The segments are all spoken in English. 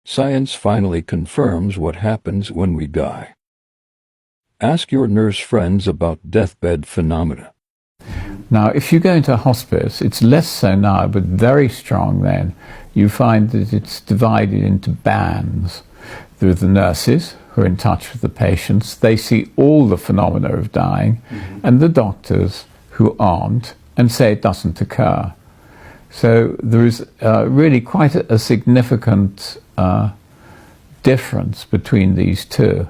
Science finally confirms what happens when we die. Ask your nurse friends about deathbed phenomena. Now, if you go into a hospice, it's less so now, but very strong then. You find that it's divided into bands. There are the nurses who are in touch with the patients. They see all the phenomena of dying, and the doctors who aren't and say it doesn't occur. So there is really quite a significant difference between these two.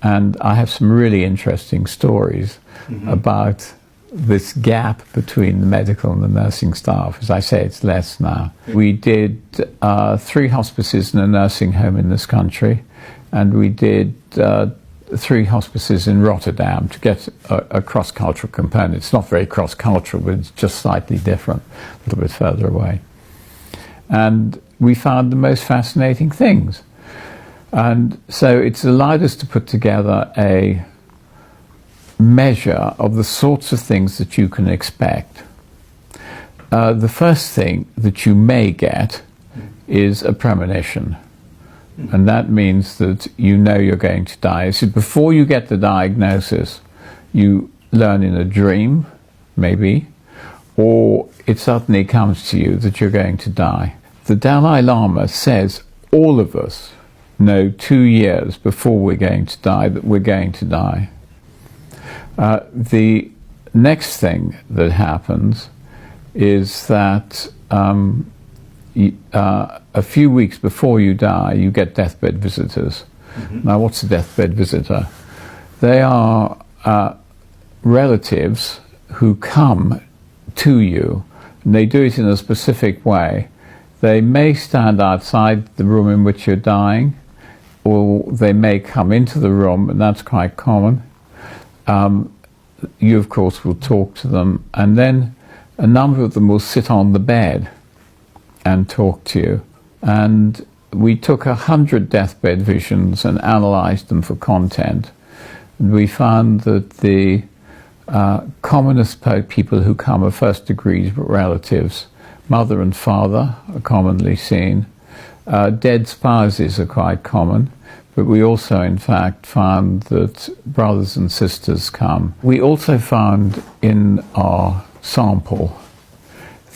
And I have some really interesting stories about this gap between the medical and the nursing staff. As I say, it's less now. We did 3 hospices and a nursing home in this country, and we did 3 hospices in Rotterdam to get a cross-cultural component. It's not very cross-cultural, but it's just slightly different, a little bit further away. And we found the most fascinating things. And so it's allowed us to put together a measure of the sorts of things that you can expect. The first thing that you may get is a premonition. And that means that you know you're going to die. So before you get the diagnosis, you learn in a dream, maybe, or it suddenly comes to you that you're going to die. The Dalai Lama says all of us know 2 years before we're going to die that we're going to die. The next thing that happens is that a few weeks before you die, you get deathbed visitors. Now, what's a deathbed visitor? They are relatives who come to you, and they do it in a specific way. They may stand outside the room in which you're dying, or they may come into the room, and that's quite common. You, of course, will talk to them, and then a number of them will sit on the bed and talk to you. And we took 100 deathbed visions and analyzed them for content. And we found that the commonest people who come are first-degree relatives. Mother and father are commonly seen. Dead spouses are quite common. But we also, in fact, found that brothers and sisters come. We also found in our sample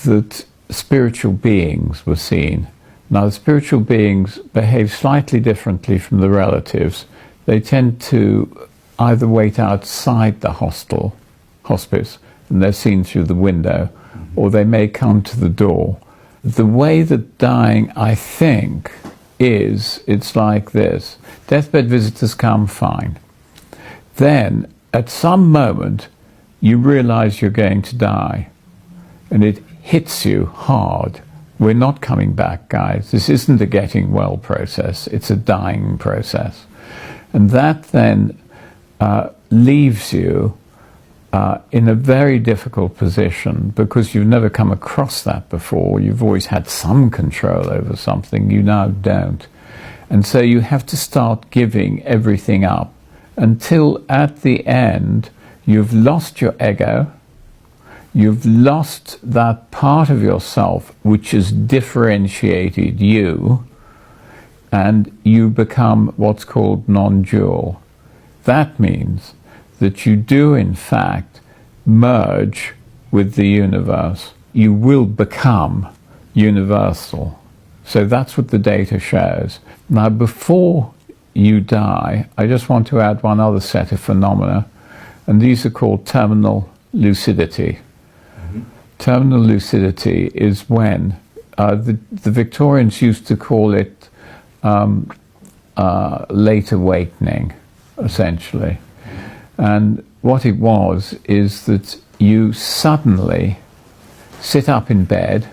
that spiritual beings were seen. Now, the spiritual beings behave slightly differently from the relatives. They tend to either wait outside the hospice, and they're seen through the window, or they may come to the door. The way that dying, I think, it's like this. Deathbed visitors come fine. Then, at some moment, you realize you're going to die, and it hits you hard. We're not coming back, guys. This isn't a getting well process. It's a dying process. And that then leaves you in a very difficult position, because you've never come across that before. You've always had some control over something. You now don't. And so you have to start giving everything up until at the end you've lost your ego. You've lost that part of yourself which has differentiated you, and you become what's called non-dual. That means that you do, in fact, merge with the universe. You will become universal. So that's what the data shows. Now, before you die, I just want to add one other set of phenomena, and these are called terminal lucidity. Terminal lucidity is when the Victorians used to call it late awakening, essentially. And what it was is that you suddenly sit up in bed,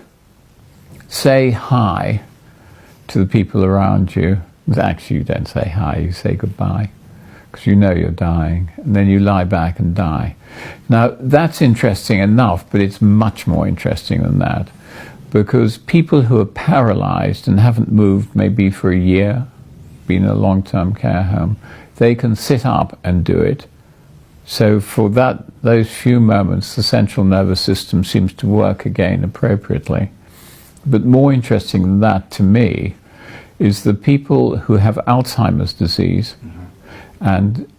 say hi to the people around you. Actually, you don't say hi, you say goodbye, because you know you're dying, and then you lie back and die. Now, that's interesting enough, but it's much more interesting than that, because people who are paralyzed and haven't moved maybe for a year, been in a long-term care home, they can sit up and do it. So for those few moments, the central nervous system seems to work again appropriately. But more interesting than that to me is the people who have Alzheimer's disease and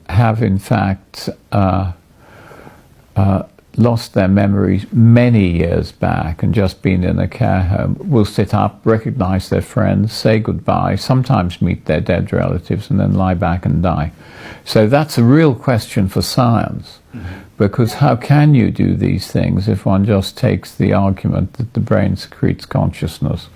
have in fact lost their memories many years back and just been in a care home will sit up, recognize their friends, say goodbye, sometimes meet their dead relatives, and then lie back and die. So that's a real question for science, because how can you do these things if one just takes the argument that the brain secretes consciousness?